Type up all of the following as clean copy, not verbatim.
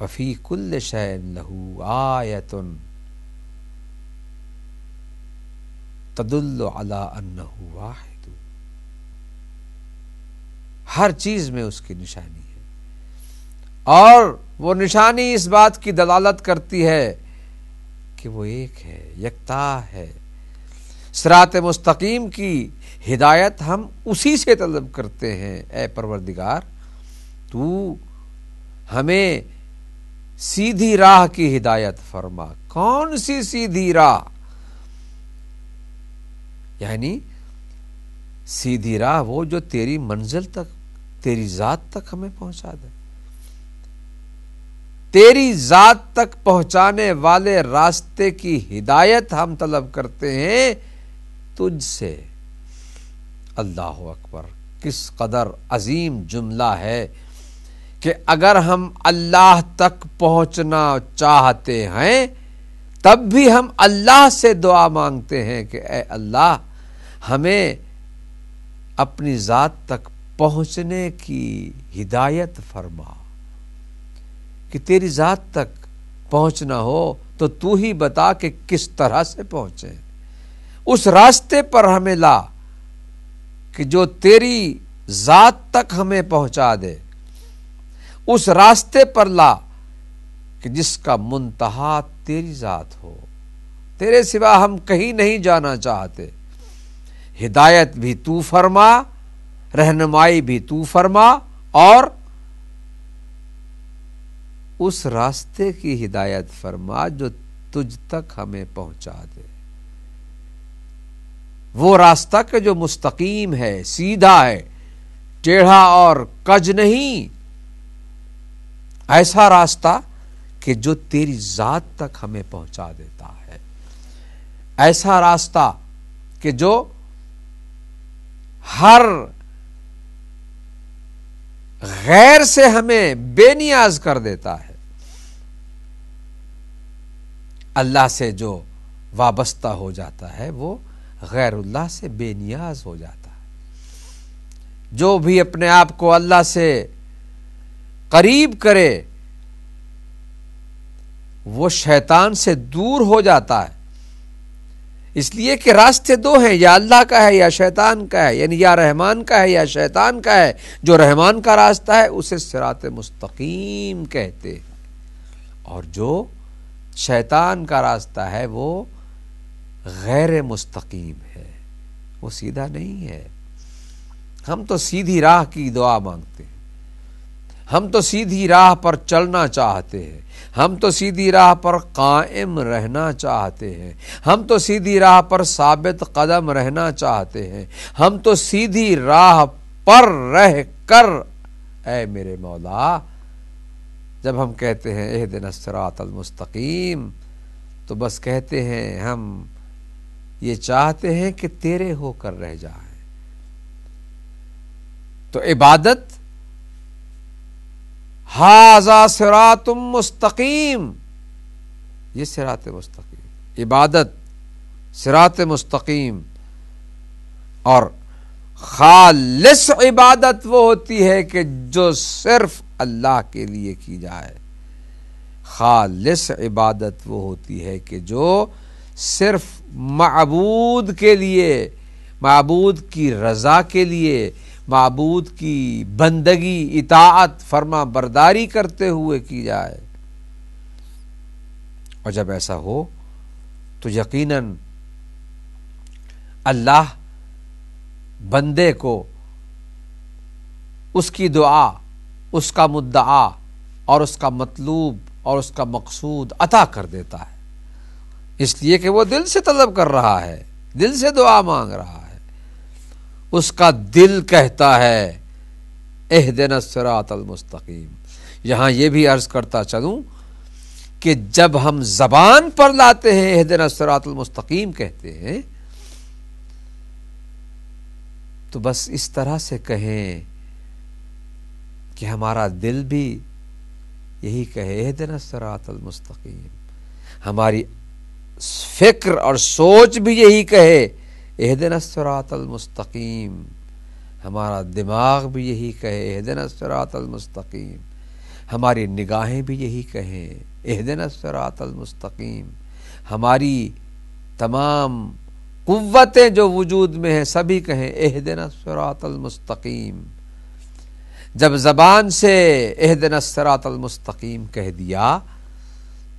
وفی کل شیء لہ آیۃ تدل علی انہ واحد، ہر چیز میں اس کی نشانی ہے، اور وہ نشانی اس بات کی دلالت کرتی ہے کہ وہ ایک ہے، یکتا ہے۔ صراط مستقیم کی ہدایت ہم اسی سے طلب کرتے ہیں۔ اے پروردگار، تو ہمیں سیدھی راہ کی ہدایت فرما۔ کون سی سیدھی راہ؟ یعنی سیدھی راہ وہ جو تیری منزل تک، تیری ذات تک ہمیں پہنچا دے۔ تیری ذات تک پہنچانے والے راستے کی ہدایت ہم طلب کرتے ہیں تجھ سے۔ اللہ اکبر، کس قدر عظیم جملہ ہے کہ اگر ہم اللہ تک پہنچنا چاہتے ہیں تب بھی ہم اللہ سے دعا مانگتے ہیں کہ اے اللہ ہمیں اپنی ذات تک پہنچنے کی ہدایت فرما۔ کہ تیری ذات تک پہنچنا ہو تو تو ہی بتا کہ کس طرح سے پہنچیں، اس راستے پر ہمیں لا کہ جو تیری ذات تک ہمیں پہنچا دے، اس راستے پر لا کہ جس کا منتہا تیری ذات ہو، تیرے سوا ہم کہیں نہیں جانا چاہتے۔ ہدایت بھی تو فرما، رہنمائی بھی تو فرما، اور اس راستے کی ہدایت فرما جو تجھ تک ہمیں پہنچا دے۔ وہ راستہ کہ جو مستقیم ہے، سیدھا ہے، ٹیڑھا اور کج نہیں، ایسا راستہ کہ جو تیری ذات تک ہمیں پہنچا دیتا ہے، ایسا راستہ کہ جو ہر غیر سے ہمیں بے نیاز کر دیتا ہے۔ اللہ سے جو وابستہ ہو جاتا ہے وہ غیر اللہ سے بے نیاز ہو جاتا ہے۔ جو بھی اپنے آپ کو اللہ سے قریب کرے وہ شیطان سے دور ہو جاتا ہے، اس لیے کہ راستے دو ہیں، یا اللہ کا ہے یا شیطان کا ہے، یعنی یا رحمان کا ہے یا شیطان کا ہے۔ جو رحمان کا راستہ ہے اسے صراط مستقیم کہتے ہیں، اور جو شیطان کا راستہ ہے وہ غیر مستقیم ہے، وہ سیدھا نہیں ہے۔ ہم تو سیدھی راہ کی دعا مانگتے ہیں، ہم تو سیدھی راہ پر چلنا چاہتے ہیں، ہم تو سیدھی راہ پر قائم رہنا چاہتے ہیں، ہم تو سیدھی راہ پر ثابت قدم رہنا چاہتے ہیں، ہم تو سیدھی راہ پر رہ کر، اے میرے مولا، جب ہم کہتے ہیں اہدنا الصراط المستقیم تو بس کہتے ہیں ہم یہ چاہتے ہیں کہ تیرے ہو کر رہ جائیں۔ تو عبادت ھذا صراط مستقیم، یہ صراط مستقیم، عبادت صراط مستقیم، اور خالص عبادت وہ ہوتی ہے کہ جو صرف اللہ کے لیے کی جائے۔ خالص عبادت وہ ہوتی ہے کہ جو صرف معبود کے لیے، معبود کی رضا کے لیے، معبود کی بندگی، اطاعت، فرما برداری کرتے ہوئے کی جائے۔ اور جب ایسا ہو تو یقیناً اللہ بندے کو اس کی دعا، اس کا مدعا اور اس کا مطلوب اور اس کا مقصود عطا کر دیتا ہے، اس لیے کہ وہ دل سے طلب کر رہا ہے، دل سے دعا مانگ رہا ہے۔ اس کا دل کہتا ہے اہدنا الصراط المستقیم۔ یہاں یہ بھی عرض کرتا چلوں کہ جب ہم زبان پر لاتے ہیں اہدنا الصراط المستقیم کہتے ہیں تو بس اس طرح سے کہیں کہ ہمارا دل بھی یہی کہے اہدنا الصراط المستقیم، ہماری فکر اور سوچ بھی یہی کہے اہدنا الصراط المستقیم، ہمارا دماغ بھی یہی کہے اہدنا الصراط المستقیم، ہماری نگاہیں بھی یہی کہیں اہدنا الصراط المستقیم، ہماری تمام قوتیں جو وجود میں ہیں سبھی کہیں اہدنا الصراط المستقیم۔ جب زبان سے اہدنا الصراط المستقیم کہہ دیا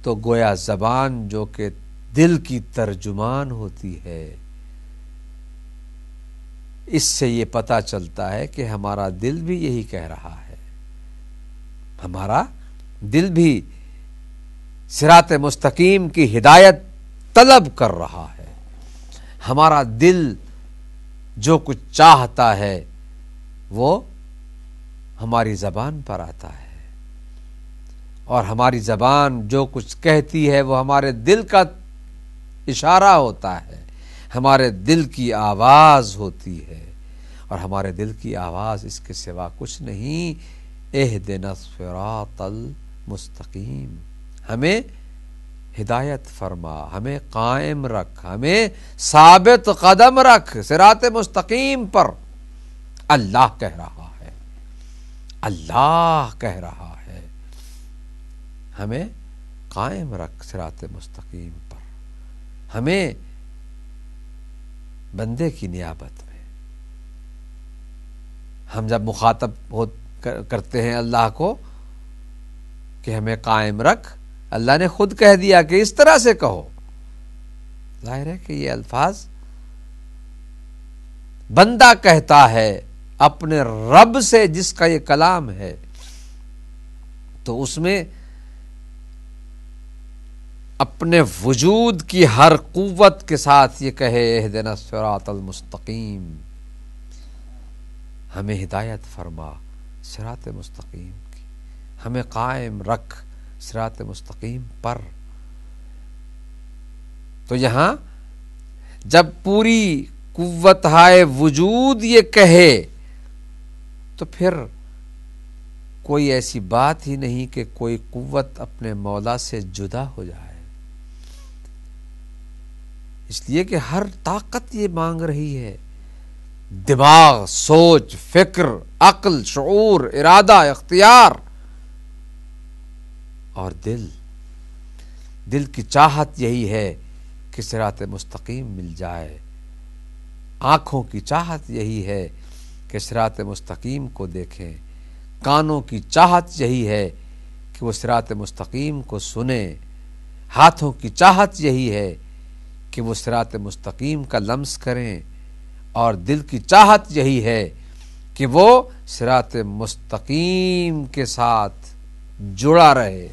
تو گویا زبان جو کہ دل کی ترجمان ہوتی ہے، اس سے یہ پتہ چلتا ہے کہ ہمارا دل بھی یہی کہہ رہا ہے، ہمارا دل بھی صراط مستقیم کی ہدایت طلب کر رہا ہے، ہمارا دل جو کچھ چاہتا ہے وہ ہماری زبان پر آتا ہے، اور ہماری زبان جو کچھ کہتی ہے وہ ہمارے دل کا اشارہ ہوتا ہے، ہمارے دل کی آواز ہوتی ہے، اور ہمارے دل کی آواز اس کے سوا کچھ نہیں، اہدنا الصراط المستقیم، ہمیں ہدایت فرما، ہمیں قائم رکھ، ہمیں ثابت قدم رکھ صراط مستقیم پر۔ اللہ کہہ رہا ہے، اللہ کہہ رہا ہے، ہمیں قائم رکھ صراط مستقیم پر، ہمیں بندے کی نیابت میں ہم جب مخاطب کرتے ہیں اللہ کو کہ ہمیں قائم رکھ، اللہ نے خود کہہ دیا کہ اس طرح سے کہو، ظاہر ہے کہ یہ الفاظ بندہ کہتا ہے اپنے رب سے جس کا یہ کلام ہے، تو اس میں اپنے وجود کی ہر قوت کے ساتھ یہ کہے اہدنا الصراط المستقیم، ہمیں ہدایت فرما صراط مستقیم کی، ہمیں قائم رکھ صراط مستقیم پر۔ تو یہاں جب پوری قوت ہائے وجود یہ کہے تو پھر کوئی ایسی بات ہی نہیں کہ کوئی قوت اپنے مولا سے جدا ہو جائے، اس لیے کہ ہر طاقت یہ مانگ رہی ہے، دماغ، سوچ، فکر، عقل، شعور، ارادہ، اختیار، اور دل کی چاہت یہی ہے کہ صراط مستقیم مل جائے، آنکھوں کی چاہت یہی ہے کہ صراط مستقیم کو دیکھیں، کانوں کی چاہت یہی ہے کہ وہ صراط مستقیم کو سنیں، ہاتھوں کی چاہت یہی ہے کہ وہ صراط مستقیم کا لمس کریں، اور دل کی چاہت یہی ہے کہ وہ صراط مستقیم کے ساتھ جڑا رہے۔